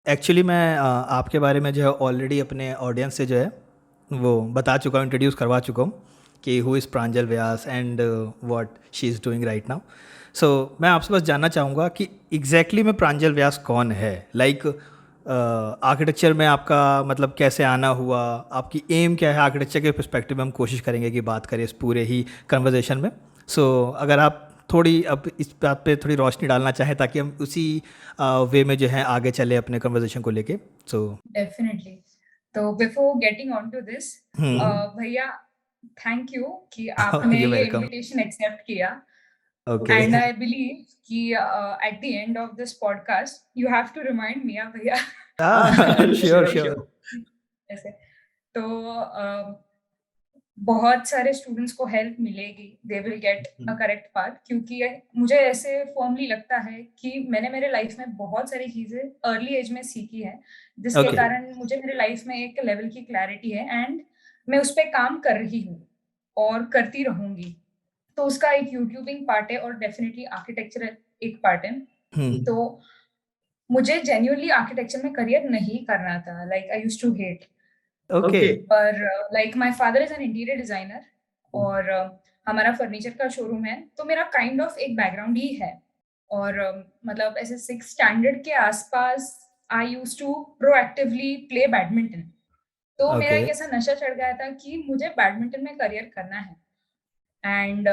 Actually मैं आपके बारे में जो है ऑलरेडी अपने ऑडियंस से जो है वो बता चुका हूँ, इंट्रोड्यूस करवा चुका हूँ कि who is Pranjal Vyas and what she is doing right now. So मैं आपसे बस जानना चाहूँगा कि एग्जैक्टली में प्रांजल व्यास कौन है, लाइक आर्किटेक्चर में आपका मतलब कैसे आना हुआ, आपकी एम क्या है आर्किटेक्चर के पर्सपेक्टिव में, हम कोशिश करेंगे कि बात करें इस पूरे ही कन्वर्जेशन में। सो अगर आप थोड़ी अब इस बात पे थोड़ी रोशनी डालना चाहें ताकि हम उसी वे में जो है आगे चले अपने कन्वर्जेशन को लेके। So definitely. तो before getting on to this, hmm. भैया, थैंक यू कि आपने यू ये वेलकम। इनविटेशन एक्सेप्ट किया। ओके। एंड आई बिलीव कि at the end of this podcast you have to remind me, भैया। Sure sure. ऐसे तो बहुत सारे स्टूडेंट्स को हेल्प मिलेगी, they will get a correct path, क्योंकि मुझे ऐसे फर्मली लगता है कि मैंने मेरे लाइफ में बहुत सारी चीजें अर्ली एज में सीखी है, जिसके ओके। कारण मुझे मेरे लाइफ में एक लेवल की क्लैरिटी है एंड मैं उस पर काम कर रही हूँ और करती रहूंगी। तो उसका एक यूट्यूबिंग पार्ट है और डेफिनेटली आर्किटेक्चर एक पार्ट है। हम्म। तो मुझे जेन्युइनली आर्किटेक्चर में करियर नहीं करना था, like I used to hate. Okay. पर like my father is an interior designer और हमारा फर्नीचर का शोरूम है, तो मेरा काइंड ऑफ एक बैकग्राउंड ही है। और मतलब ऐसे 6 स्टैंडर्ड के आसपास I use to proactively play badminton. तो मेरा ओके। एक ऐसा नशा चढ़ गया था कि मुझे बैडमिंटन में करियर करना है एंड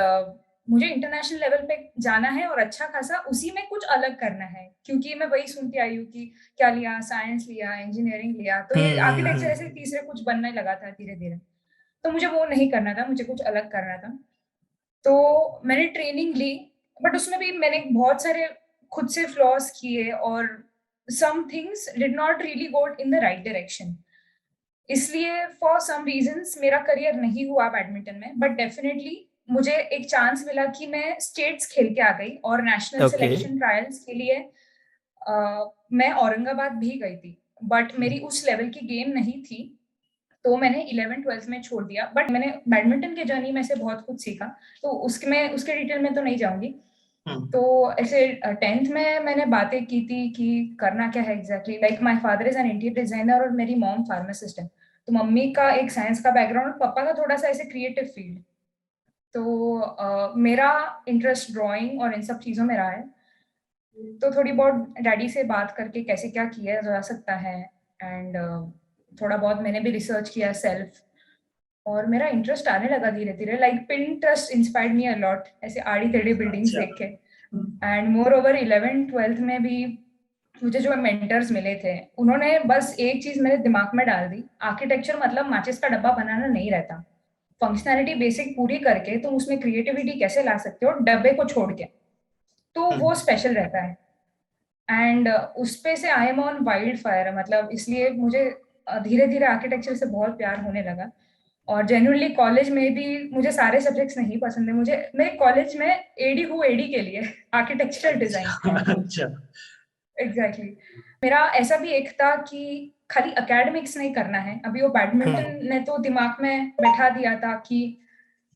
मुझे इंटरनेशनल लेवल पे जाना है और अच्छा खासा उसी में कुछ अलग करना है, क्योंकि मैं वही सुनती आई हूँ कि क्या लिया, साइंस लिया, इंजीनियरिंग लिया, तो ये आर्किटेक्चर ऐसे हम्म। तीसरे कुछ बनने लगा था धीरे धीरे। तो मुझे वो नहीं करना था, मुझे कुछ अलग करना था। तो मैंने ट्रेनिंग ली, बट उसमें भी मैंने बहुत सारे खुद से फ्लॉज किए और some things did not really go in the right direction. इसलिए फॉर सम रीजंस मेरा करियर नहीं हुआ बैडमिंटन में, बट डेफिनेटली मुझे एक चांस मिला कि मैं स्टेट्स खेल के आ गई और नेशनल ओके। सिलेक्शन ट्रायल्स के लिए मैं औरंगाबाद भी गई थी। बट मेरी उस लेवल की गेम नहीं थी, तो मैंने 11th 12th में छोड़ दिया। बट मैंने बैडमिंटन के जर्नी में से बहुत कुछ सीखा, तो उसके डिटेल में तो नहीं जाऊंगी। तो ऐसे 10th में मैंने बातें की थी कि करना क्या है exactly. Like my father is an interior designer और मेरी मॉम फार्मासिस्ट है। तो मम्मी का एक साइंस का बैकग्राउंड और पापा का थोड़ा सा ऐसे क्रिएटिव फील्ड। तो मेरा इंटरेस्ट ड्राइंग और इन सब चीजों में रहा है। तो थोड़ी बहुत डैडी से बात करके कैसे क्या किया जा सकता है एंड थोड़ा बहुत मैंने भी रिसर्च किया सेल्फ, और मेरा इंटरेस्ट आने लगा धीरे धीरे। Like Pinterest inspired me a lot, ऐसे आड़ी टेढ़ी बिल्डिंग्स देख के। And more over 11th 12th में भी मुझे जो मेंटर्स मिले थे, उन्होंने बस एक चीज मेरे दिमाग में डाल दी, आर्किटेक्चर मतलब माचिस का डब्बा बनाना नहीं रहता। फंक्शनैलिटी बेसिक पूरी करके तुम उसमें क्रिएटिविटी कैसे ला सकते हो डब्बे को छोड़ के, तो वो स्पेशल रहता है। एंड उस पे से I am on wild fire, मतलब इसलिए मुझे धीरे धीरे आर्किटेक्चर से बहुत प्यार होने लगा। और जेन्युइनली कॉलेज में भी मुझे सारे सब्जेक्ट्स नहीं पसंद है। मुझे मैं कॉलेज में एडी हूँ एडी के लिए, आर्किटेक्चरल डिजाइन। अच्छा। एग्जैक्टली। मेरा ऐसा भी एक था कि खाली एकेडमिक्स नहीं करना है, अभी वो बैडमिंटन ने तो दिमाग में बैठा दिया था कि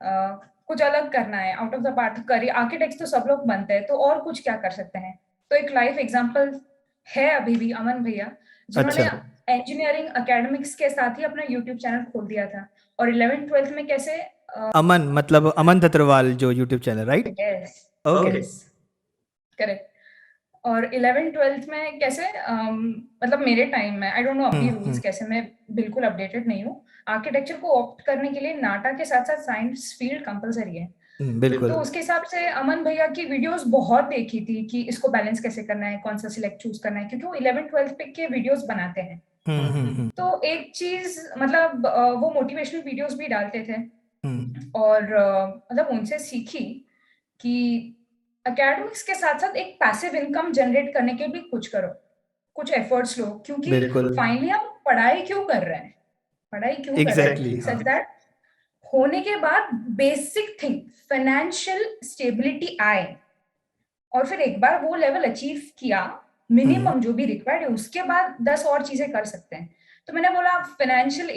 कुछ अलग करना है, out of the part career. Architect तो सब लोग बनते हैं, तो और कुछ क्या कर सकते हैं। तो एक लाइफ एग्जांपल है अभी भी अमन भैया, जिन्होंने अच्छा। इंजीनियरिंग एकेडमिक्स के साथ ही अपना यूट्यूब चैनल खोल दिया था। और 11th 12th में कैसे, अमन मतलब अमन दत्तरवाल जो YouTube channel, right? Yes okay. Yes, correct. और 11th 12th में कैसे मतलब मेरे टाइम में, आई डोंट नो अभी रूल्स कैसे, मैं बिल्कुल अपडेटेड नहीं हूँ। आर्किटेक्चर को ऑप्ट करने के लिए नाटा के साथ साथ साइंस फील्ड कंपलसरी है। बिल्कुल। तो उसके हिसाब से अमन भैया की वीडियोस बहुत देखी थी कि इसको बैलेंस कैसे करना है, कौन सा सिलेक्ट चूज करना है, क्योंकि वो 11th 12th पे के वीडियोस बनाते हैं। तो एक चीज मतलब वो मोटिवेशनल वीडियोस भी डालते थे और मतलब उनसे सीखी कि एकेडमिक्स के साथ साथ एक पैसिव इनकम जनरेट करने के भी कुछ करो, कुछ एफर्ट्स लो, क्योंकि बिल्कुल। फाइनली हम पढ़ाई क्यों कर रहे हैं, पढ़ाई क्यों कर रहे एग्जैक्टली हैं, हाँ। सच दैट होने के बाद बेसिक थिंग फाइनेंशियल स्टेबिलिटी आए, और फिर एक बार वो लेवल अचीव किया, मिनिमम जो भी रिक्वायर्ड है, उसके बाद 10 और चीजें कर सकते हैं। तो मैंने बोला फाइनेंशियल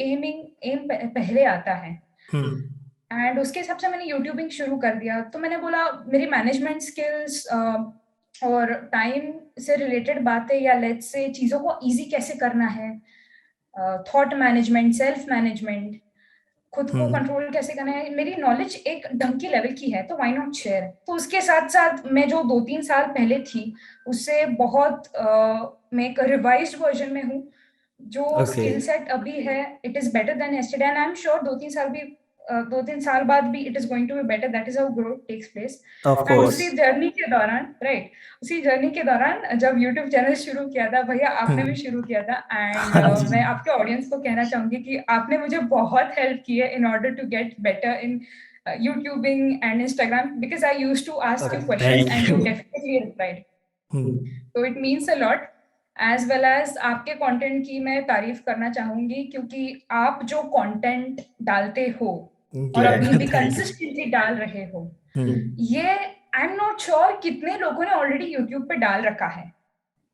एम पहले आता है। एंड उसके हिसाब से मैंने यूट्यूबिंग शुरू कर दिया। तो मैंने बोला मेरी मैनेजमेंट स्किल्स और टाइम से रिलेटेड बातें या लेट्स से चीज़ों को ईज़ी कैसे करना है, थॉट मैनेजमेंट, सेल्फ मैनेजमेंट, खुद को हम्म। कंट्रोल कैसे करना है, मेरी नॉलेज एक ढंग की लेवल की है तो व्हाई नॉट शेयर। तो उसके साथ-साथ मैं जो 2-3 साल पहले थी, उससे बहुत मैं एक रिवाइज़्ड वर्ज़न में हूँ। जो ओके। स्किल सेट अभी है, it is better than yesterday and I am sure 2-3 साल बाद भी it is going to be better, that is how growth takes place. Of and course. उसी जर्नी के दौरान राइट, उसी जर्नी के दौरान जब यूट्यूब चैनल शुरू किया था, भैया आपने भी शुरू किया था एंड हाँ जी। मैं आपके ऑडियंस को कहना चाहूँगी कि आपने मुझे बहुत हेल्प की है in order to get better in YouTubing and Instagram because I used to ask okay, you questions thank and you. You definitely replied. Hmm. तो it means a lot, as well as आपके content की मैं तारीफ करना चाहूंगी क्योंकि आप जो कंटेंट डालते हो और ग्लैड, अभी भी थैंक यू। कंसिस्टेंटली डाल रहे हो, हम्म। ये आई एम नॉट श्योर कितने लोगों ने ऑलरेडी यूट्यूब पे डाल रखा है।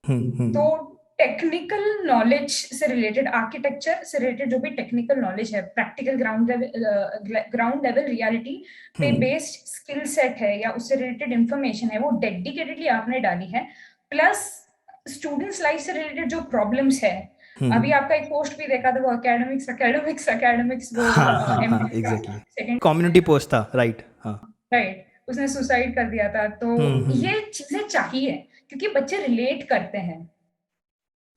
तो हम्म। टेक्निकल नॉलेज से रिलेटेड, आर्किटेक्चर से रिलेटेड जो भी टेक्निकल नॉलेज है, प्रैक्टिकल ग्राउंड लेवल रियलिटी पे हम्म। बेस्ड स्किल सेट है या उससे रिलेटेड इंफॉर्मेशन है, वो डेडिकेटेडली आपने डाली है। प्लस स्टूडेंट्स लाइफ से रिलेटेड जो प्रॉब्लम्स है, अभी हम्म। आपका एक पोस्ट भी देखा था, वो एकेडमिक्स एकेडमिक्स एकेडमिक्स, वो हाँ हाँ हाँ, एमपी का एग्जैक्टली। सेकंड, कम्युनिटी पोस्ट था, राइट, हाँ। राइट, उसने सुसाइड कर दिया था। तो हम्म। ये चीजें चाहिए क्योंकि बच्चे रिलेट करते हैं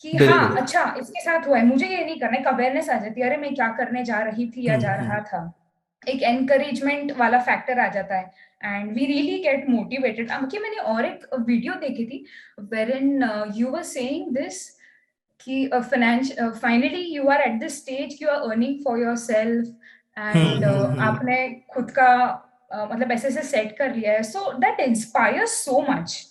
कि हाँ, बिल्कुल। अच्छा इसके साथ हुआ है, मुझे ये नहीं करना, एक अवेयरनेस आ जाती है, अरे मैं क्या करने जा रही थी या जा रहा हम्म। था, एक एनकरेजमेंट वाला फैक्टर आ जाता है and we really get motivated. कि मैंने और एक वीडियो देखी थी wherein you were saying this कि finally you are at this stage, you are earning for yourself and hmm. आपने खुद का मतलब ऐसे ऐसे सेट कर लिया है, so that inspires so much,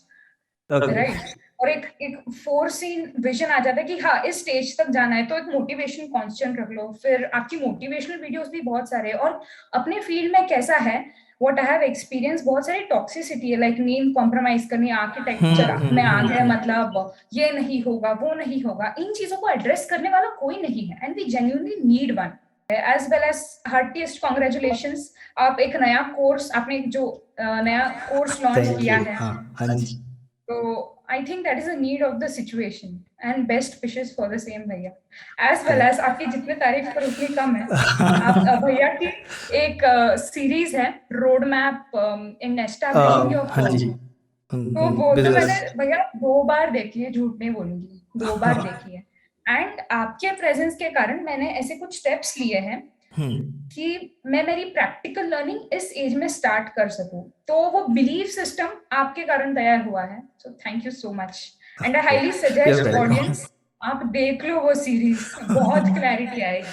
okay. Right. और एक एक फोर सीन विजन आ जाता है कि हाँ इस स्टेज तक जाना है, तो एक मोटिवेशन कांस्टेंट रख लो। फिर आपकी मोटिवेशनल वीडियोस भी बहुत सारे हैं। और अपने फील्ड में कैसा है, व्हाट आई हैव एक्सपीरियंस, बहुत सारी टॉक्सिसिटी है, लाइक नींद कॉम्प्रोमाइज करनी, आर्किटेक्चर में आ गए, मतलब ये नहीं होगा वो नहीं होगा, इन चीजों को एड्रेस करने वाला कोई नहीं है and we genuinely need one. As well as heartiest congratulations, आप एक नया कोर्स, आपने एक जो नया कोर्स लॉन्च थैंक किया यू, है, हाँ हाँ जी। तो I think that is a need of the situation and best wishes for the same भैया। एज वेल एज आपकी जितनी तारीफ करो उतनी कम है। आप भैया की एक सीरीज है road map in establishing your हाँ जी। फर्म, तो वो तो मैंने बिजनेस। भैया 2 बार देखी है, झूठ नहीं बोलूंगी, 2 बार देखी है। एंड आपके प्रेजेंस के कारण मैंने ऐसे कुछ स्टेप्स लिए हैं कि मैं मेरी प्रैक्टिकल लर्निंग इस एज में स्टार्ट कर सकूं, तो वो बिलीफ सिस्टम आपके कारण तैयार हुआ है। So thank you so much and I highly you are suggest welcome. Audience, आप देख लो वो सीरीज, बहुत क्लैरिटी आएगी।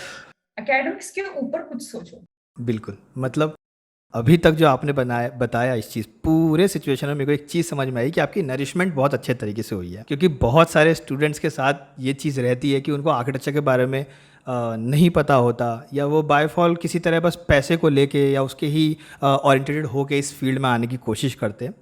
एकेडमिक्स के ऊपर कुछ सोचो। बिल्कुल, मतलब अभी तक जो आपने बनाया बताया इस चीज़ पूरे सिचुएशन में, मेरे को एक चीज़ समझ में आई कि आपकी नरिशमेंट बहुत अच्छे तरीके से हुई है। क्योंकि बहुत सारे स्टूडेंट्स के साथ ये चीज़ रहती है कि उनको आर्किटेक्चर के बारे में नहीं पता होता, या वो बाय फॉल किसी तरह बस पैसे को लेके या उसके ही ओरिएंटेड होके इस फील्ड में आने की कोशिश करते हैं।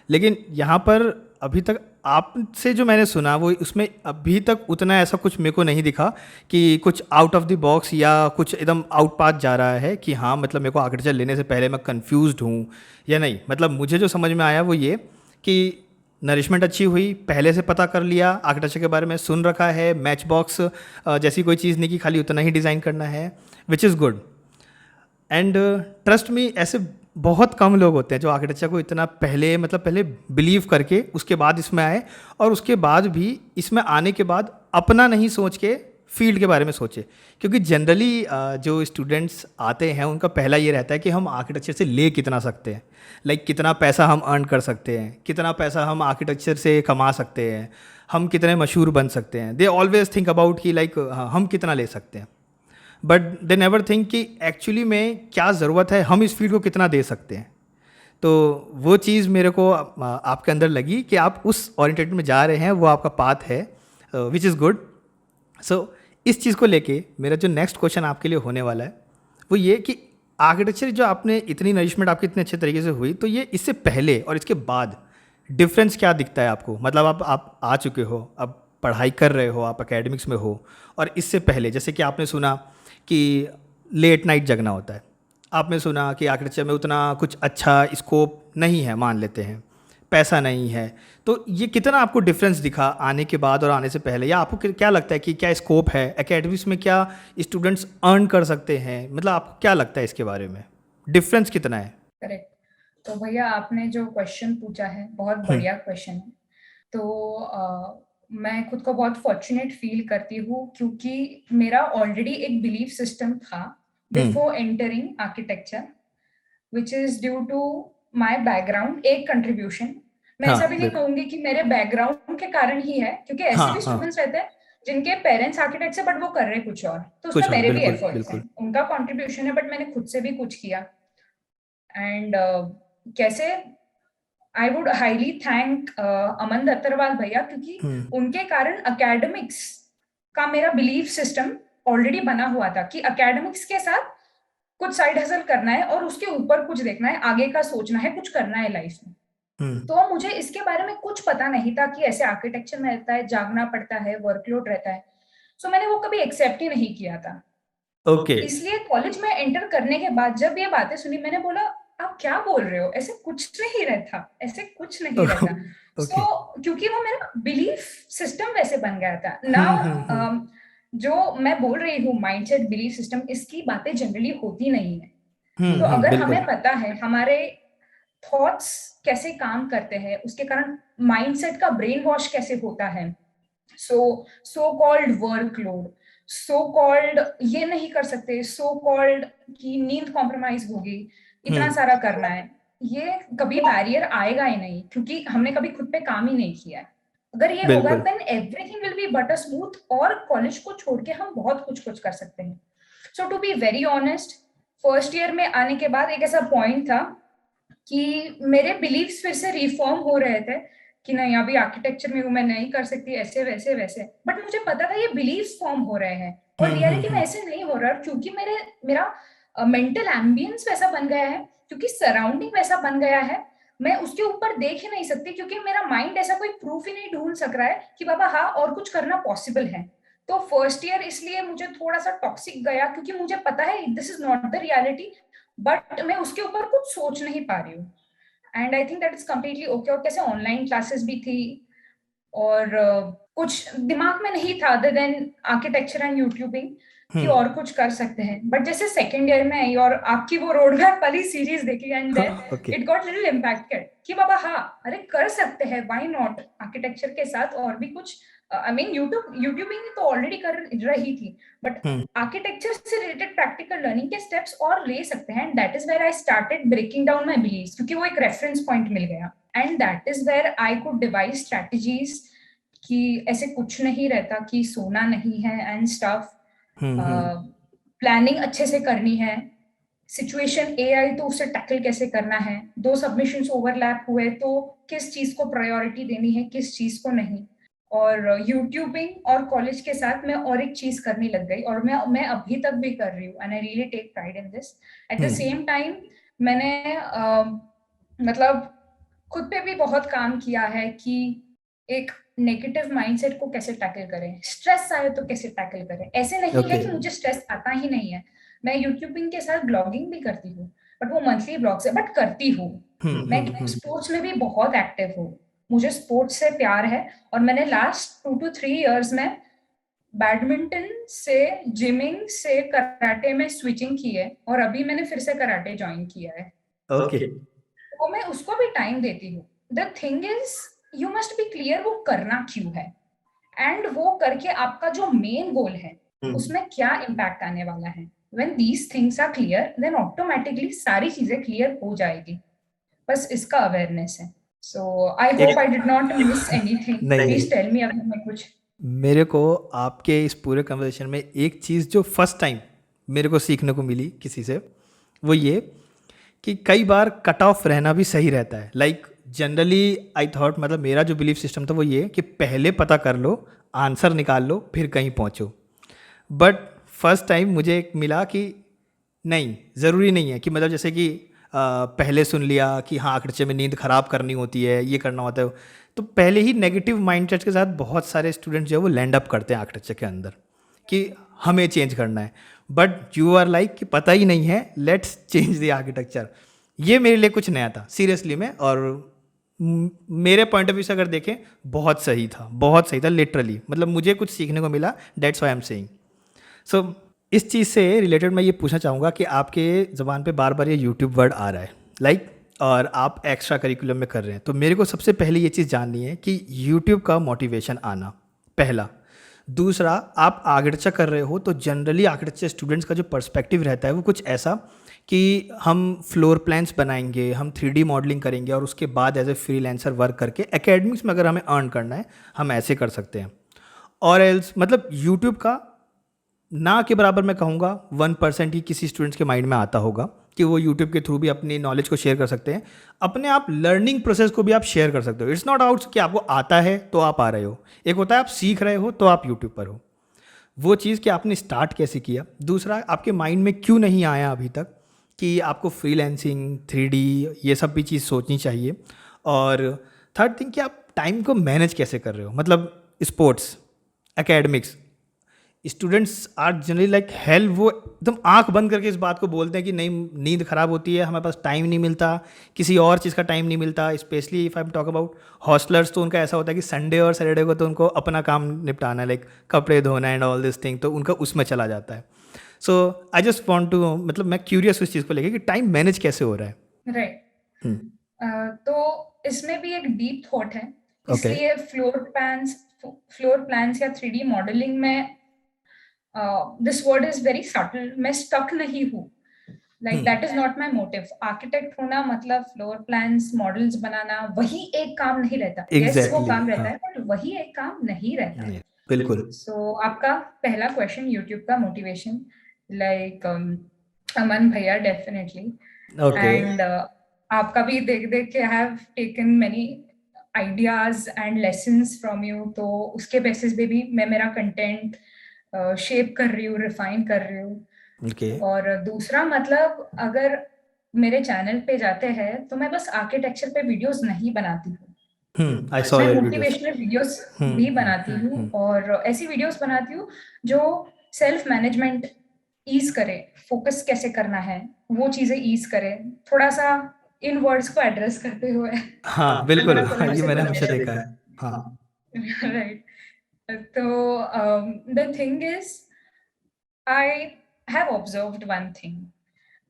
लेकिन यहाँ पर अभी तक आपसे जो मैंने सुना वो, उसमें अभी तक उतना ऐसा कुछ मेरे को नहीं दिखा कि कुछ आउट ऑफ द बॉक्स या कुछ एकदम आउट पाथ जा रहा है कि हाँ मतलब मेरे को आर्किटेक्चर लेने से पहले मैं कंफ्यूज्ड हूँ या नहीं। मतलब मुझे जो समझ में आया वो ये कि नरिशमेंट अच्छी हुई, पहले से पता कर लिया, आर्किटेक्चर के बारे में सुन रखा है, मैच बॉक्स जैसी कोई चीज़ नहीं कि खाली उतना ही डिज़ाइन करना है, which is good. And trust me, ऐसे बहुत कम लोग होते हैं जो आर्किटेक्चर को इतना पहले मतलब पहले बिलीव करके उसके बाद इसमें आए, और उसके बाद भी इसमें आने के बाद अपना नहीं सोच के फील्ड के बारे में सोचे। क्योंकि जनरली जो स्टूडेंट्स आते हैं उनका पहला ये रहता है कि हम आर्किटेक्चर से ले कितना सकते हैं, लाइक कितना पैसा हम अर्न कर सकते हैं, कितना पैसा हम आर्किटेक्चर से कमा सकते हैं, हम कितने मशहूर बन सकते हैं। दे ऑलवेज थिंक अबाउट कि लाइक हम कितना ले सकते हैं, बट दे नेवर थिंक कि एक्चुअली में क्या ज़रूरत है, हम इस फील्ड को कितना दे सकते हैं। तो वो चीज़ मेरे को आपके अंदर लगी कि आप उस ओरिएंटेड में जा रहे हैं, वो आपका पाथ है, विच इज़ गुड। सो इस चीज़ को लेके मेरा जो नेक्स्ट क्वेश्चन आपके लिए होने वाला है वो ये कि आर्किटेक्चर जो आपने इतनी नरिशमेंट आपकी इतने अच्छे तरीके से हुई, तो ये इससे पहले और इसके बाद डिफरेंस क्या दिखता है आपको? मतलब आप आ चुके हो, अब पढ़ाई कर रहे हो, आप एकेडमिक्स में हो, और इससे पहले जैसे कि आपने सुना कि लेट नाइट जगना होता है, आपने सुना कि आर्किटेक्चर में उतना कुछ अच्छा स्कोप नहीं है, मान लेते हैं, पैसा नहीं है। तो ये कितना आपको डिफरेंस दिखा आने के बाद और आने से पहले, या आपको क्या लगता है कि क्या स्कोप है एकेडमिक्स में, क्या स्टूडेंट्स अर्न कर सकते हैं, मतलब आपको क्या लगता है इसके बारे में, डिफरेंस कितना है? करेक्ट। तो भैया आपने जो क्वेश्चन पूछा है बहुत हम्म। बढ़िया क्वेश्चन है। तो मैं खुद को बहुत फॉर्चुनेट फील करती हूँ क्योंकि मेरा ऑलरेडी एक बिलीफ सिस्टम था hmm. Before entering architecture, which is due to my background, एक कंट्रीब्यूशन। मैं हाँ ऐसा भी नहीं बिल्कुल। कहूंगी कि मेरे बैकग्राउंड के कारण ही है, क्योंकि ऐसे हाँ भी हाँ, स्टूडेंट्स रहते हैं जिनके पेरेंट्स आर्किटेक्ट है बट वो कर रहे कुछ और, तो उसमें कुछ और, मेरे भी बिल्कुल एफर्ट्स हैं, बिल्कुल। उनका कॉन्ट्रीब्यूशन है, बट मैंने खुद से भी कुछ किया। एंड कैसे आई वुड हाईली थैंक अमन दत्तरवाल भैया, क्योंकि हम्म। उनके कारण अकेडमिक्स का मेरा बिलीफ सिस्टम ऑलरेडी बना हुआ था कि अकेडमिक्स के साथ कुछ साइड हसल करना है और उसके ऊपर कुछ देखना है, आगे का सोचना है, कुछ करना है लाइफ में। हम्म। तो मुझे इसके बारे में कुछ पता नहीं था कि ऐसे आर्किटेक्चर में रहता है, जागना पड़ता है, वर्कलोड रहता है। सो मैंने वो कभी एक्सेप्ट ही नहीं किया था। ओके। इसलिए कॉलेज में एंटर करने के बाद जब ये बातें सुनी, मैंने बोला आप क्या बोल रहे हो, ऐसे कुछ नहीं रहता, ऐसे कुछ नहीं रहता। ओके। क्योंकि वो मेरा बिलीफ सिस्टम वैसे बन गया था ना। जो मैं बोल रही हूँ माइंडसेट बिलीफ सिस्टम, इसकी बातें जनरली होती नहीं है। तो अगर बिल्कुल। हमें पता है हमारे थॉट्स कैसे काम करते हैं, उसके कारण माइंडसेट का ब्रेन वॉश कैसे होता है, so called workload, so called ये नहीं कर सकते, सो कॉल्ड की नींद कॉम्प्रोमाइज होगी, इतना हम्म। सारा करना है, ये कभी बैरियर आएगा ही नहीं क्योंकि हमने कभी खुद पे काम ही नहीं किया है। अगर ये होगा बिल्कुल। Then everything will be butter smooth, और कॉलेज को छोड़ के हम बहुत कुछ कर सकते हैं। So to be very honest, first year में आने के बाद एक ऐसा पॉइंट था कि मेरे बिलीव्स फिर से रिफॉर्म हो रहे थे कि नहीं अभी आर्किटेक्चर में हूँ, मैं नहीं कर सकती ऐसे वैसे वैसे, बट मुझे पता था ये बिलीव्स फॉर्म हो रहे हैं और रियलिटी में ऐसे नहीं हो रहा, क्योंकि मेरा मेंटल एम्बियंस वैसा बन गया है, क्योंकि सराउंडिंग वैसा बन गया है। मैं उसके ऊपर देख ही नहीं सकती क्योंकि मेरा माइंड ऐसा कोई प्रूफ ही नहीं ढूंढ सक रहा है कि बाबा हाँ और कुछ करना पॉसिबल है। तो फर्स्ट ईयर इसलिए मुझे थोड़ा सा टॉक्सिक गया क्योंकि मुझे पता है this is not the reality, but मैं उसके ऊपर कुछ सोच नहीं पा रही हूँ। And I think that is completely okay. और कैसे ऑनलाइन क्लासेस भी थी और कुछ दिमाग में नहीं था other than architecture and YouTubing कि और कुछ कर सकते हैं। बट जैसे सेकेंड ईयर में आई और आपकी वो रोड मैप वाली सीरीज देखी, and then okay. It got little impacted कि बाबा हाँ अरे कर सकते हैं, व्हाई नॉट, आर्किटेक्चर के साथ और भी कुछ। आई मीन यूट्यूबिंग तो ऑलरेडी कर रही थी, बट आर्किटेक्चर से रिलेटेड प्रैक्टिकल लर्निंग के स्टेप्स और ले सकते हैं। And that is where I started breaking down my beliefs, क्योंकि वो एक रेफरेंस पॉइंट मिल गया। And that is where I could devise strategies कि ऐसे कुछ नहीं रहता, कि सोना नहीं है एंड स्टफ, प्लानिंग अच्छे से करनी है, सिचुएशन ए आई तो उसे टैकल कैसे करना है, दो सबमिशंस ओवरलैप हुए तो किस चीज को प्रायोरिटी देनी है, किस चीज को नहीं। और यूट्यूबिंग और कॉलेज के साथ मैं और एक चीज करने लग गई और मैं अभी तक भी कर रही हूँ, and I really take pride in this. At the same time मैंने मतलब खुद पे भी बहुत काम किया है कि एक नेगेटिव माइंडसेट को कैसे टैकल करें, स्ट्रेस आए तो कैसे टैकल करें। ऐसे नहीं है ओके। कि मुझे स्ट्रेस आता ही नहीं है, मैं यूट्यूबिंग के साथ ब्लॉगिंग भी करती हूँ, बट वो मंथली ब्लॉग्स है, बट करती हूँ। मैं स्पोर्ट्स में भी बहुत एक्टिव हूँ, मुझे स्पोर्ट्स से प्यार है, और मैंने लास्ट 2 to 3 इयर्स में बैडमिंटन से जिमिंग से कराटे में स्विचिंग की है, और अभी मैंने फिर से कराटे ज्वाइन किया है। ओके। तो मैं उसको भी टाइम देती हूँ। The thing is you must be clear वो करना क्यों है, एंड वो करके आपका जो मेन गोल है उसमें क्या इम्पैक्ट आने वाला है। When these things are clear then automatically सारी चीजें क्लियर हो जाएगी, बस इसका अवेयरनेस है। So I hope I did not miss anything, नहीं नहीं, प्लीज टेल मी अगर मैं कुछ। मेरे को आपके इस पूरे कन्वर्सेशन में एक चीज़ जो फर्स्ट टाइम मेरे को सीखने को मिली किसी से, वो ये कि कई बार कट ऑफ रहना भी सही रहता है। लाइक जनरली आई थॉट, मतलब मेरा जो बिलीफ सिस्टम था वो ये कि पहले पता कर लो, आंसर निकाल लो, फिर कहीं पहुंचो। बट फर्स्ट टाइम मुझे एक मिला कि नहीं, ज़रूरी नहीं है कि मतलब जैसे कि पहले सुन लिया कि हाँ आर्किटेक्चर में नींद ख़राब करनी होती है, ये करना होता है, तो पहले ही नेगेटिव माइंडसेट के साथ बहुत सारे स्टूडेंट जो है वो लैंड अप करते हैं आर्किटेक्चर के अंदर कि हमें चेंज करना है। बट यू आर लाइक कि पता ही नहीं है, लेट्स चेंज द आर्किटेक्चर। ये मेरे लिए कुछ नया था सीरियसली में, और मेरे पॉइंट ऑफ व्यू से अगर देखें, बहुत सही था, बहुत सही था लिटरली, मतलब मुझे कुछ सीखने को मिला, that's why I am saying. So इस चीज़ से रिलेटेड मैं ये पूछना चाहूँगा कि आपके ज़बान पे बार बार ये यूट्यूब वर्ड आ रहा है, लाइक, और आप एक्स्ट्रा करिकुलम में कर रहे हैं, तो मेरे को सबसे पहले ये चीज़ जाननी है कि यूट्यूब का मोटिवेशन आना पहला। दूसरा, आप आर्किटेक्चर कर रहे हो तो जनरली आर्किटेक्चर स्टूडेंट्स का जो पर्सपेक्टिव रहता है वो कुछ ऐसा कि हम फ्लोर प्लान्स बनाएंगे, हम 3D मॉडलिंग करेंगे और उसके बाद एज ए फ्रीलांसर वर्क करके एकेडमिक्स में अगर हमें अर्न करना है हम ऐसे कर सकते हैं। और एल्स मतलब यूट्यूब का ना के बराबर मैं कहूँगा 1% ही किसी स्टूडेंट्स के माइंड में आता होगा कि वो यूट्यूब के थ्रू भी अपनी नॉलेज को शेयर कर सकते हैं, अपने आप लर्निंग प्रोसेस को भी आप शेयर कर सकते हो। इट्स नॉट आउट कि आपको आता है तो आप आ रहे हो, एक होता है आप सीख रहे हो तो आप यूट्यूब पर हो। वो चीज़ कि आपने स्टार्ट कैसे किया, दूसरा आपके माइंड में क्यों नहीं आया अभी तक कि आपको फ्रीलैंसिंग 3D ये सब भी चीज़ सोचनी चाहिए, और थर्ड थिंग कि आप टाइम को मैनेज कैसे कर रहे हो, मतलब sports, academics, students are generally like hell, वो एकदम आंख बंद करके इस बात को बोलते हैं कि नहीं, नींद खराब होती है, हमारे पास टाइम नहीं मिलता, किसी और चीज़ का टाइम नहीं मिलता। Specially if I am talk about hostellers, तो उनका ऐसा होता है कि संडे और सैटरडे को तो उनको अपना काम निपटाना है, लाइक कपड़े धोना एंड ऑल दिस थिंग, तो उनका उसमें चला जाता है। So I just want to, मतलब मैं क्यूरियस उस चीज़ को लेके कि टाइम मैनेज कैसे हो रहा है। राइट। हम्म, तो इसमें भी एक डीप थॉट है, ओके। इसलिए फ्लोर प्लान्स या 3D मॉडलिंग में this word is very subtle, मैं स्टक नहीं हूँ, like that is not my motive. Architect होना मतलब फ्लोर प्लान्स मॉडल्स बनाना वही एक काम नहीं रहता, यस वो एग्जैक्टली, काम रहता हाँ। है बट वही एक काम नहीं रहता है। नहीं, बिल्कुल। सो आपका पहला क्वेश्चन यूट्यूब का मोटिवेशन, लाइक अमन भैया डेफिनेटली, ओके। एंड आपका भी देख देख के I have taken many ideas and lessons from you, तो उसके बेसिस पे भी मैं मेरा कंटेंट शेप कर रही हूँ, रिफाइन कर रही हूँ। ओके। और दूसरा मतलब, अगर मेरे चैनल पे जाते हैं तो मैं बस आर्किटेक्चर पे वीडियोस नहीं बनाती हूँ, आई सॉ मैं योर वीडियोस। मोटिवेशनल वीडियोस भी बनाती हूँ, और ऐसी वीडियोस बनाती हूँ जो सेल्फ मैनेजमेंट ईज करे, फोकस कैसे करना है वो चीजें ईज करे, थोड़ा सा इन वर्ड्स को एड्रेस करते हुए। हाँ मैं मेरा बिल्कुल, हाँ, ये सोल्यूशन मैंने कुछ हमेशा हमेशा देखा देखा है। हाँ। है। राइट। तो the thing is, I have observed one thing,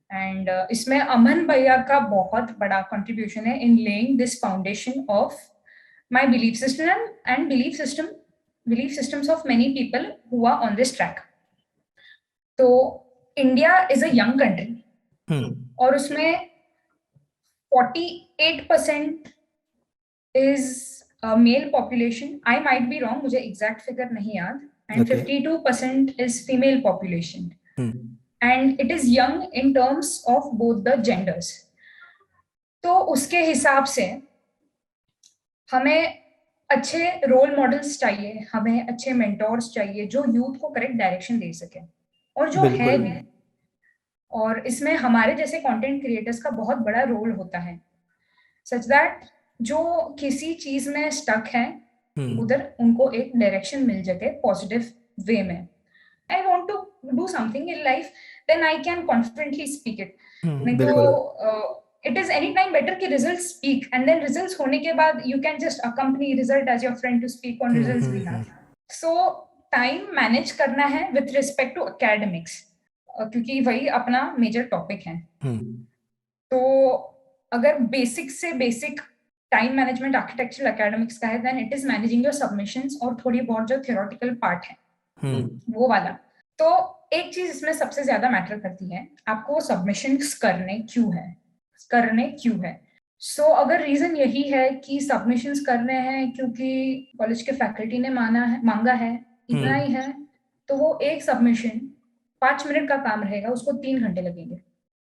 and इसमें अमन भैया का बहुत बड़ा कंट्रीब्यूशन है in laying this foundation of my belief system and belief systems of many people who are on this track. तो India is a young country, hmm. और उसमें 48% is male population, I might be wrong, मुझे exact figure नहीं याद, and okay. 52% is female population, hmm. And it is young in terms of both the genders. तो उसके हिसाब से हमें अच्छे रोल मॉडल्स चाहिए, हमें अच्छे मेंटोर्स चाहिए जो यूथ को करेक्ट डायरेक्शन दे सके, और जो है बिल्कुल। भी। और इसमें हमारे जैसे कंटेंट क्रिएटर्स का बहुत बड़ा रोल होता है, सच दैट जो किसी चीज में स्टक है हम्म। उधर उनको एक डायरेक्शन मिल सके पॉजिटिव वे में। I want to do something in life, then I can confidently speak it. नहीं तो बिल्कुल। It is any time better कि result speak, and then result होने के बाद you can just accompany result as your friend to speak on result behalf. So time manage करना है with respect to academics, क्योंकि वही अपना मेजर टॉपिक है। हम्म। तो अगर बेसिक से basic time management architectural academics का है, then it is managing your submissions और थोड़ी बहुत जो थियोरेटिकल पार्ट है वो वाला। तो एक चीज इसमें सबसे ज्यादा मैटर करती है, आपको सबमिशंस करने क्यों है। सो अगर रीजन यही है कि सबमिशंस करने हैं क्योंकि कॉलेज के फैकल्टी ने मांगा है, इतना ही है, तो वो एक सबमिशन 5 मिनट का काम रहेगा, उसको 3 घंटे लगेंगे,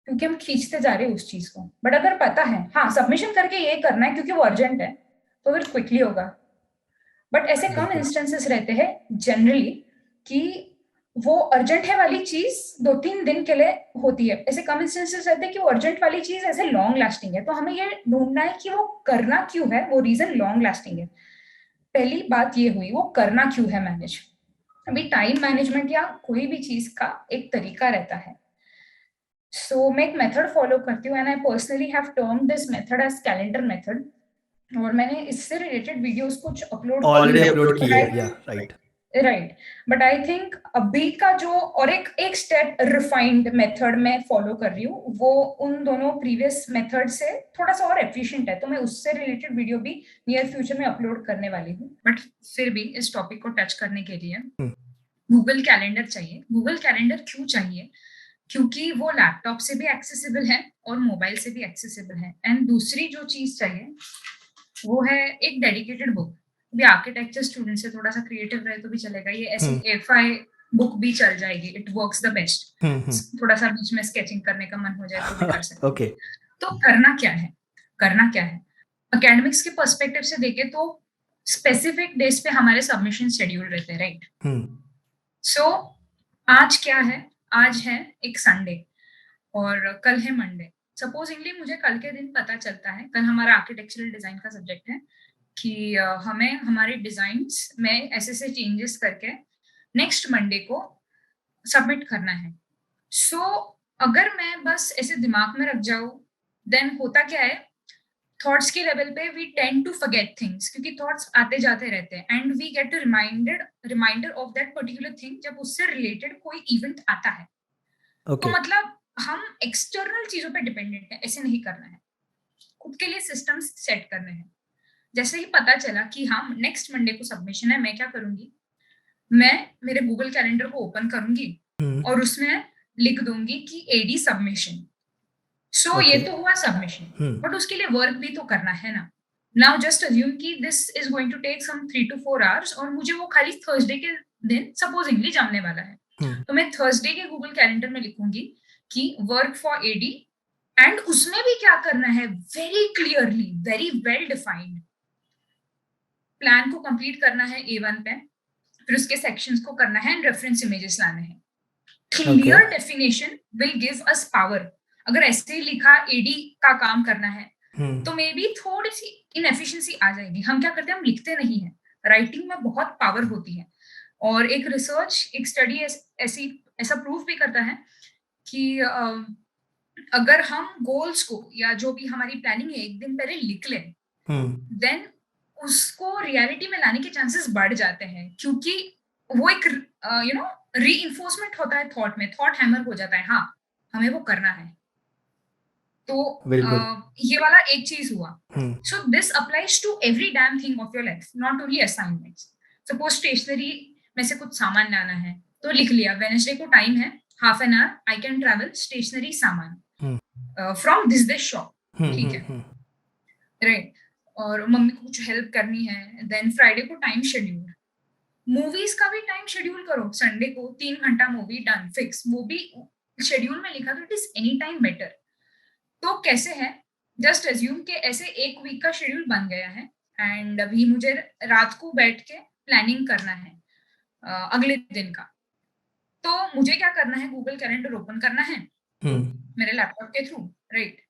क्योंकि हम खींचते जा रहे हैं उस चीज को। बट अगर पता है हाँ सबमिशन करके ये करना है क्योंकि वो अर्जेंट है, तो फिर क्विकली होगा। बट ऐसे कम बिल्कुल। इंस्टेंसेस रहते हैं जनरली कि वो अर्जेंट है वाली चीज 2-3 दिन के लिए होती है, ऐसे कम इंस्टेंसेस रहते हैं कि वो अर्जेंट वाली चीज ऐसे लॉन्ग लास्टिंग है। तो हमें ये ढूंढना है कि वो करना क्यों है, वो रीजन लॉन्ग लास्टिंग है। पहली बात ये हुई वो करना क्यों है मैनेज। अभी टाइम मैनेजमेंट या कोई भी चीज का एक तरीका रहता है। सो मैं एक मेथड फॉलो करती हूँ, and I personally have termed this method as calendar method. और मैंने इससे रिलेटेड वीडियोस कुछ अपलोड की ऑलरेडी है, अपलोड की बट है, I yeah right. Right but I think अभी का जो और एक एक स्टेप रिफाइंड मेथड मैं फॉलो कर रही हूँ, वो उन दोनों प्रीवियस मेथड से थोड़ा सा और एफिशिएंट है, तो मैं उससे रिलेटेड वीडियो भी नियर फ्यूचर में अपलोड करने वाली हूँ। बट फिर भी इस टॉपिक को टच करने के लिए गूगल कैलेंडर चाहिए। गूगल कैलेंडर क्यों चाहिए? क्योंकि वो लैपटॉप से भी एक्सेसिबल है और मोबाइल से भी एक्सेसिबल है। एंड दूसरी जो चीज चाहिए वो है एक डेडिकेटेड बुक। भी आर्किटेक्चर स्टूडेंट से थोड़ा सा क्रिएटिव रहे तो भी चलेगा, ये ऐसी एफआई बुक भी चल जाएगी, इट वर्क्स द बेस्ट। थोड़ा सा बीच में स्केचिंग करने का मन हो जाए तो भी कर सकते हैं। ओके। तो करना क्या है, करना क्या है, एकेडमिक्स के पर्सपेक्टिव से देखें तो स्पेसिफिक डेज पे हमारे सबमिशन शेड्यूल रहते हैं, राइट? सो आज क्या है, आज है एक संडे और कल है मंडे। सपोजिंगली मुझे कल के दिन पता चलता है, कल हमारा आर्किटेक्चरल डिजाइन का सब्जेक्ट है, कि हमें हमारे डिजाइन्स में ऐसे ऐसे चेंजेस करके नेक्स्ट मंडे को सबमिट करना है। सो अगर मैं बस ऐसे दिमाग में रख जाऊं, देन होता क्या है, थॉट्स के लेवल पे we tend to forget things, क्योंकि थॉट्स आते जाते रहते हैं and we get reminder of that particular thing जब उससे रिलेटेड कोई इवेंट आता है। तो ओके। मतलब हम एक्सटर्नल चीजों पे डिपेंडेंट है, ऐसे नहीं करना है। खुद के लिए सिस्टम्स सेट करने हैं। जैसे ही पता चला कि हाँ नेक्स्ट मंडे को सबमिशन है, मैं क्या करूंगी, मैं मेरे गूगल कैलेंडर को ओपन करूंगी और उसमें लिख दूंगी कि एडी सबमिशन। सो ये ओके। तो हुआ सबमिशन, बट उसके लिए वर्क भी तो करना है ना। नाउ जस्ट अज्यूम कि this is going to take some 3 to 4 hours और मुझे वो खाली थर्सडे के दिन सपोजिंगली जानने वाला है। तो मैं थर्सडे के गूगल कैलेंडर में लिखूंगी कि वर्क फॉर एडी, एंड उसमें भी क्या करना है, very clearly, very well defined plan को कंप्लीट करना है A1 पे, फिर उसके सेक्शंस को करना है एंड रेफरेंस इमेजेस लाने हैं। Okay. Clear definition will give us power. अगर ऐसे ही लिखा एडी का काम करना है तो मे बी थोड़ी सी इनएफिशिएंसी आ जाएगी। हम क्या करते हैं, हम लिखते नहीं है। राइटिंग में बहुत पावर होती है और एक रिसर्च, एक स्टडी ऐसी ऐसा प्रूव भी करता है कि अगर हम गोल्स को या जो भी हमारी प्लानिंग है एक दिन पहले लिख लें, देन उसको रियलिटी में लाने के चांसेस बढ़ जाते हैं, क्योंकि वो एक रीइंफोर्समेंट होता है थॉट में, थॉट हैमर हो जाता है, हाँ हमें वो करना है। तो बिल्कुल। ये वाला एक चीज हुआ। So this applies to every damn thing of your life, not only assignments. Suppose stationery में से कुछ सामान लाना है, तो लिख लिया वेडनेसडे को टाइम है, half an hour I can travel stationery सामान फ्रॉम दिस शॉप, ठीक है, राइट। और मम्मी को कुछ हेल्प करनी है, देन फ्राइडे को टाइम शेड्यूल। मूवीज का भी टाइम शेड्यूल करो, संडे को 3 घंटा मूवी, डन फिक्स। वो भी शेड्यूल में लिखा तो it is any time better. तो कैसे है, जस्ट अज्यूम के ऐसे एक वीक का शेड्यूल बन गया है एंड अभी मुझे रात को बैठ के प्लानिंग करना है अगले दिन का। तो मुझे क्या करना है, गूगल कैलेंडर ओपन करना है मेरे लैपटॉप के थ्रू, राइट।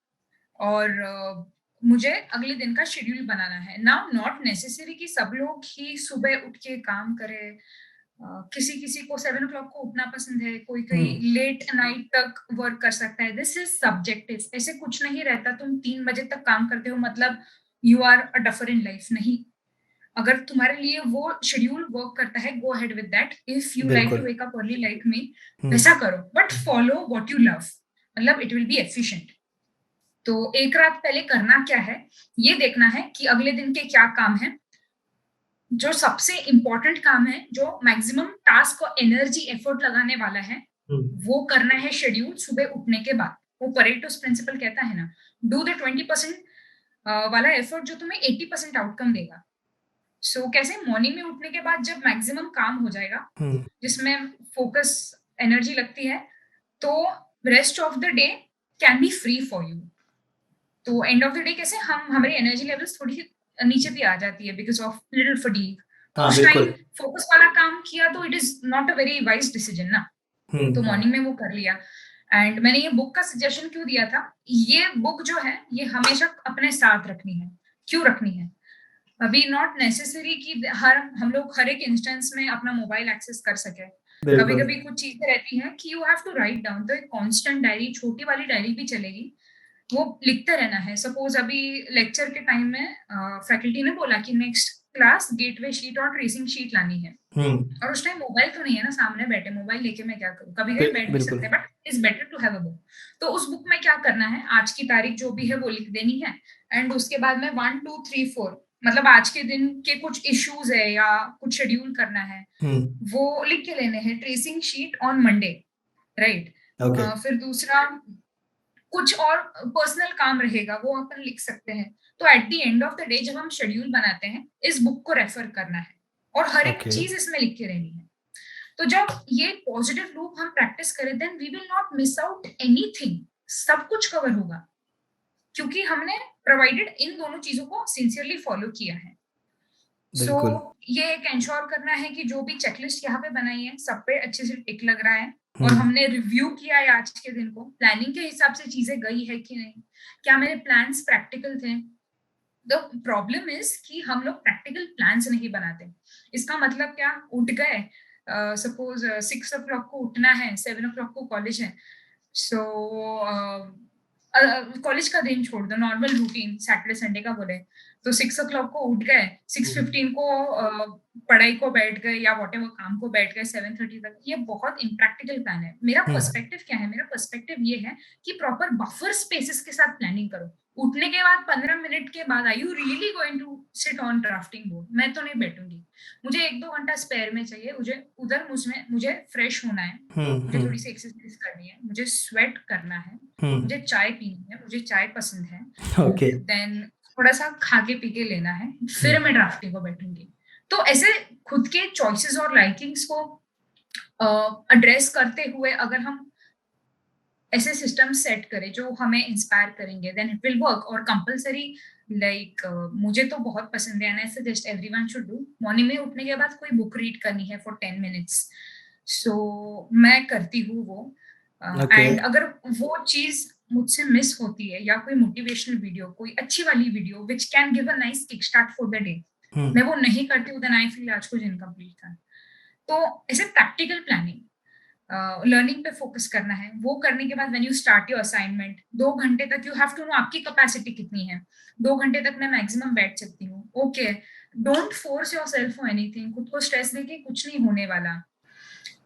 और मुझे अगले दिन का शेड्यूल बनाना है। नाउ नॉट नेसेसरी कि सब लोग ही सुबह उठ के काम करें। किसी किसी को 7 o'clock को उठना पसंद है, कोई कोई लेट नाइट तक वर्क कर सकता है। दिस इज सब्जेक्टिव, ऐसे कुछ नहीं रहता तुम 3 बजे तक काम करते हो मतलब you are a duffer in life, नहीं। अगर तुम्हारे लिए वो शेड्यूल वर्क करता है, go ahead with that. If you like to बिल्कुल। Wake up early like me, वैसा करो, but follow what you love, मतलब इट विल बी एफिशिएंट। तो एक रात पहले करना क्या है, ये देखना है कि अगले दिन के क्या काम है, जो सबसे इंपॉर्टेंट काम है, जो मैक्सिमम टास्क और एनर्जी एफर्ट लगाने वाला है, वो करना है शेड्यूल सुबह उठने के बाद। वो परेटोस प्रिंसिपल कहता है ना, डू द 20% वाला एफर्ट जो तुम्हें 80% आउटकम देगा। सो कैसे, मॉर्निंग में उठने के बाद जब मैक्सिमम काम हो जाएगा, जिसमें फोकस एनर्जी लगती है, तो rest of the day can be free for you. तो एंड ऑफ द डे कैसे हम, हमारी एनर्जी लेवल्स थोड़ी सी नीचे भी आ जाती है बिकॉज ऑफ लिटिल फटीग। तो हाँ उस टाइम बिल्कुल। फोकस वाला काम किया तो it is not a very wise decision ना। तो मॉर्निंग में वो कर लिया। एंड मैंने ये बुक का सजेशन क्यों दिया था, ये बुक जो है ये हमेशा अपने साथ रखनी है। क्यों रखनी है, अभी नॉट नेसेसरी कि हर हम लोग हर एक इंस्टेंस में अपना मोबाइल एक्सेस कर सके। कभी बिल्कुल। कभी कुछ चीजें रहती हैं कि you have to write down, तो एक कांस्टेंट डायरी, छोटी वाली डायरी भी चलेगी, वो लिखते रहना है। सपोज अभी लेक्चर के टाइम में फैकल्टी ने बोला कि नेक्स्ट क्लास गेटवे शीट और ट्रेसिंग शीट लानी है, और उस टाइम मोबाइल तो नहीं है ना, सामने बैठे मोबाइल लेके मैं क्या करूँ, कभी कभी बैठ भी बिल्कुल। सकते हैं, but it's better to have a book. तो उस बुक में क्या करना है, आज की तारीख जो भी है वो लिख देनी है, एंड उसके बाद में 1 2 3 4 मतलब आज के दिन के कुछ इश्यूज है या कुछ शेड्यूल करना है, वो लिख के लेने हैं, tracing sheet on Monday, right. Okay. फिर दूसरा कुछ और पर्सनल काम रहेगा वो अपन लिख सकते हैं। तो eight the end of the day जब हम शेड्यूल बनाते हैं, इस बुक को रेफर करना है और हर एक ओके। चीज इसमें लिख के रहनी है। तो जब ये पॉजिटिव लूप हम प्रैक्टिस करें, then we will not miss out anything, सब कुछ कवर होगा, क्योंकि हमने प्रोवाइडेड इन दोनों चीजों को सिंसियरली फॉलो किया है। सो बिल्कुल। ये एक एंश्योर करना है कि जो भी चेकलिस्ट यहाँ पे बनाई है सब पे अच्छे से टिक लग रहा है, और हमने रिव्यू किया है आज के दिन को, प्लानिंग के हिसाब से चीजें गई है कि नहीं, क्या मेरे प्लान्स प्रैक्टिकल थे। द प्रॉब्लम इज कि हम लोग प्रैक्टिकल प्लान्स नहीं बनाते। इसका मतलब क्या, उठ गए, सपोज 6 o'clock को उठना है, 7 o'clock को कॉलेज है, सो कॉलेज का दिन छोड़ दो, नॉर्मल रूटीन सैटरडे संडे का बोले तो 6 o'clock को उठ गए, 6:15 को पढ़ाई को बैठ गए या वॉट एवर काम को बैठ गए 7:30 तक। ये बहुत इम्प्रैक्टिकल प्लान है। मेरा पर्सपेक्टिव क्या है, मेरा पर्सपेक्टिव ये है कि प्रॉपर बफर स्पेसेस के साथ प्लानिंग करो। उठने के बाद 15 मिनट के बाद I you really going to sit on drafting board? मैं तो नहीं बैठूंगी, मुझे 1-2 घंटा स्पेयर में चाहिए, मुझे फ्रेश होना है, मुझे थोड़ी सी एक्सरसाइज करनी है, मुझे स्वेट करना है, मुझे चाय पीनी है, मुझे चाय पसंद है, ओके। देन थोड़ा सा खा के पी के लेना है, फिर मैं ड्राफ्टिंग को बैठूंगी। तो ऐसे खुद के चॉइसेस और लाइकिंग्स को एड्रेस करते हुए अगर हम ऐसे सिस्टम सेट करें जो हमें इंस्पायर करेंगे, देन इट विल वर्क। और कंपलसरी लाइक मुझे तो बहुत पसंद है and I suggest everyone should do, morning में उठने के बाद कोई बुक रीड करनी है फॉर 10 मिनट्स। सो मैं करती हूँ वो, ओके। एंड अगर वो चीज मुझसे मिस होती है या कोई मोटिवेशनल वीडियो, कोई अच्छी वाली video which can give a nice kick start for the day, मैं वो नहीं करती हूँ, देन आई फील आज कुछ इनकम्प्लीट था। तो ऐसे प्रैक्टिकल प्लानिंग, लर्निंग पे फोकस करना है। वो करने के बाद when you start your assignment, 2 घंटे तक यू हैव टू नो आपकी कैपेसिटी कितनी है। 2 घंटे तक मैं मैक्सिमम बैठ सकती हूँ, okay. Don't force your self for anything, खुद को स्ट्रेस देके कुछ नहीं होने वाला।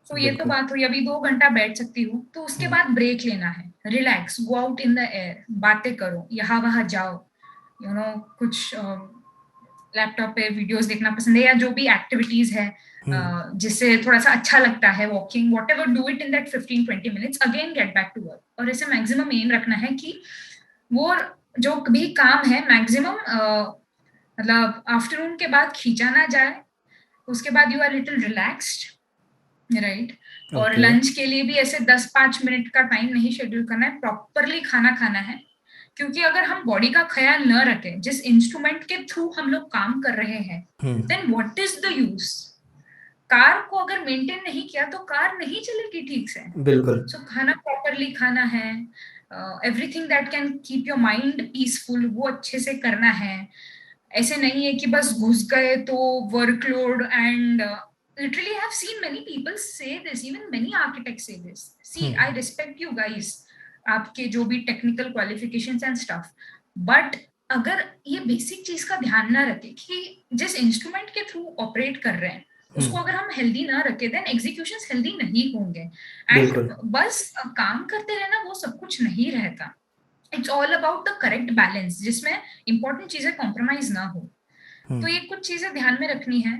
तो ये तो बिल्कुल। बात हुई, अभी 2 घंटा बैठ सकती हूँ, तो उसके बाद ब्रेक लेना है, relax, go out in the air, बातें करो, यहाँ वहां जाओ, यू नो कुछ लैपटॉप पे वीडियोस देखना पसंद है या जो भी एक्टिविटीज है जिससे थोड़ा सा अच्छा लगता है, walking, whatever, do it in that 15-20 minutes, again get back to work. और ऐसे मैक्सिमम एम रखना है कि वो जो भी काम है मैक्सिमम मतलब आफ्टरनून के बाद खींचा ना जाए, उसके बाद you are little relaxed, right. और ओके। लंच के लिए भी ऐसे 10-5 मिनट का टाइम नहीं शेड्यूल करना है, प्रॉपरली खाना खाना है। क्योंकि अगर हम बॉडी का ख्याल न रखें, जिस इंस्ट्रूमेंट के थ्रू हम लोग काम कर रहे हैं, then what is the use. Car को अगर मेंटेन नहीं किया तो कार नहीं चलेगी ठीक से। बिल्कुल। सो खाना प्रॉपरली खाना है, everything that can keep your mind peaceful वो अच्छे से करना है। ऐसे नहीं है कि बस घुस गए तो workload and literally I have seen many people say this, even many architects say this. See, I respect you guys, आपके जो भी technical qualifications and stuff, but अगर ये बेसिक चीज का ध्यान ना रखे कि जिस इंस्ट्रूमेंट के थ्रू ऑपरेट कर रहे हैं उसको अगर हम हेल्दी ना रखे, देन एग्जीक्यूशंस हेल्दी नहीं होंगे। एंड बिल्कुल। बस काम करते रहना वो सब कुछ नहीं रहता। It's all about the correct balance, जिसमें इंपॉर्टेंट चीजें कॉम्प्रोमाइज ना हो। तो ये कुछ चीजें ध्यान में रखनी है।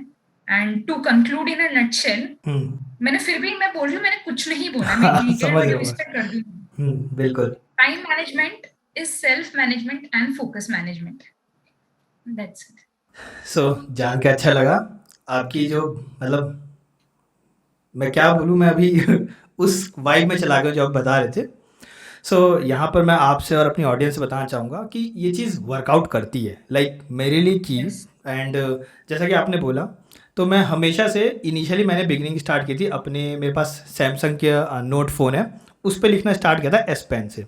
And to conclude in a nutshell, मैंने फिर भी मैं बोल रही हूँ, मैंने कुछ नहीं बोला, मैं डिटेल समझ गया रिव्यू मैं। इस पे कर दी हूँ। बिल्कुल। Time management is self management and focus management, that's it. So जान के अच्छा लगा आपकी जो मतलब मैं क्या बोलूँ, मैं अभी उस वाइब में चला गया जो आप बता रहे थे। सो यहाँ पर मैं आपसे और अपनी ऑडियंस से बताना चाहूँगा कि ये चीज़ वर्कआउट करती है, लाइक मेरे लिए की। यस, एंड जैसा कि आपने बोला, तो मैं हमेशा से इनिशियली मैंने बिगनिंग स्टार्ट की थी अपने, मेरे पास सैमसंग के नोट फ़ोन है, उस पर लिखना स्टार्ट किया था एस पेन से।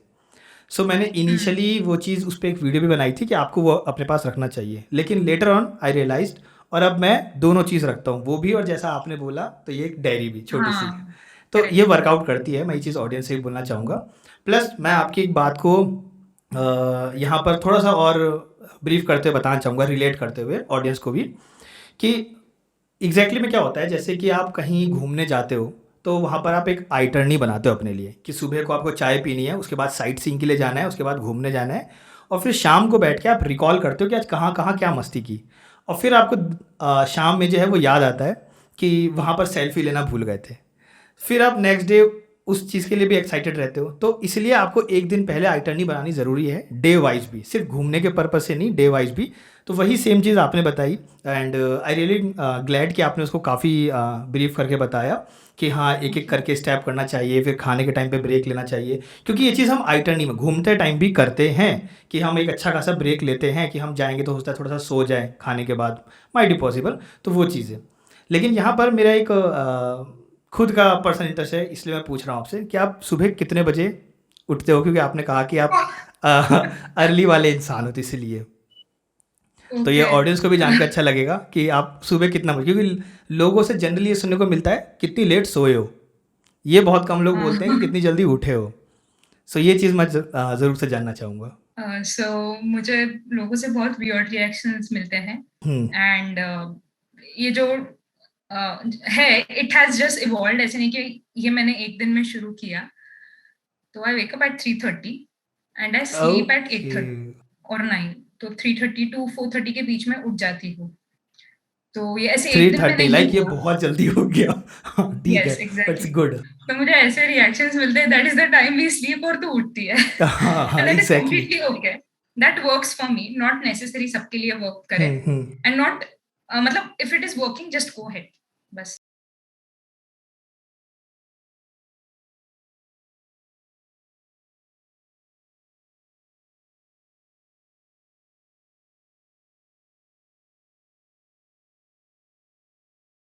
सो मैंने इनिशियली वो चीज़ उस पर एक वीडियो भी बनाई थी कि आपको वो अपने पास रखना चाहिए, लेकिन लेटर ऑन आई रियलाइज्ड, और अब मैं दोनों चीज़ रखता हूँ, वो भी और जैसा आपने बोला तो ये एक डायरी भी छोटी सी। हाँ, तो ये करेक्ट। वर्कआउट करती है, मैं ये चीज़ ऑडियंस से भी बोलना चाहूँगा। प्लस मैं आपकी एक बात को यहाँ पर थोड़ा-सा और ब्रीफ करते हुए बताना चाहूँगा, रिलेट करते हुए ऑडियंस को भी, कि एग्जैक्टली में क्या होता है। जैसे कि आप कहीं घूमने जाते हो, तो वहाँ पर आप एक आइटरनी बनाते हो अपने लिए, कि सुबह को आपको चाय पीनी है, उसके बाद साइट सीइंग के लिए जाना है, उसके बाद घूमने जाना है, और फिर शाम को बैठ के आप रिकॉल करते हो कि आज कहाँ कहाँ क्या मस्ती की। और फिर आपको शाम में जो है वो याद आता है कि वहाँ पर सेल्फी लेना भूल गए थे। फिर आप नेक्स्ट डे उस चीज़ के लिए भी एक्साइटेड रहते हो। तो इसलिए आपको एक दिन पहले आइटरनी बनानी ज़रूरी है, डे वाइज भी, सिर्फ घूमने के पर्पज से नहीं, डे वाइज भी। तो वही सेम चीज़ आपने बताई, एंड आई रियली ग्लैड कि आपने उसको काफ़ी ब्रीफ करके बताया कि हाँ, एक एक करके स्टेप करना चाहिए, फिर खाने के टाइम पे ब्रेक लेना चाहिए। क्योंकि ये चीज़ हम आइटरनी में घूमते टाइम भी करते हैं, कि हम एक अच्छा खासा ब्रेक लेते हैं, कि हम जाएंगे तो होता है थोड़ा सा सो जाए खाने के बाद, माइट बी पॉसिबल। तो वो चीज़ है। लेकिन यहाँ पर मेरा एक खुद का पर्सनल इंटरेस्ट है, इसलिए मैं पूछ रहा हूँ आपसे कि आप सुबह कितने बजे उठते हो, क्योंकि आपने कहा कि आप अर्ली वाले इंसान हो, तो इसलिए। तो ये ओके। ऑडियंस को भी जान के अच्छा लगेगा कि आप सुबह कितना बजे, क्योंकि लोगों से जनरली ये सुनने को मिलता है कितनी लेट सोए हो, ये बहुत कम लोग बोलते हैं कि कितनी जल्दी उठे हो। सो ये चीज़ मैं ज़रूर से जानना चाहूँगा। सो मुझे लोगों से बहुत वियर्ड रिएक्शंस मिलते हैं, हम्म। एंड ये जो है, इट हैज जस्ट इवॉल्व। ऐसे नहीं कि ये मैंने एक दिन में शुरू किया। तो I wake up at 3:30 and I sleep at okay. 8:30 और 9। तो 3:30 टू 4:30 के बीच में उठ जाती हूँ। तो ये ऐसे एक थ्री दिन में थर्टी नहीं लाइक ये हुआ। बहुत जल्दी हो गया। हाँ, ठीक है, यस, इट्स एग्जैक्टली। गुड। तो मुझे ऐसे रिएक्शंस मिलते हैं, that is the time we sleep, और तू उठती है। हाँ एंड हाँ, that is exactly. Completely okay. That works for me, not necessary सबके लिए वर्क करे। हम्म। एंड नॉट मतलब if it is working, just go head, बस।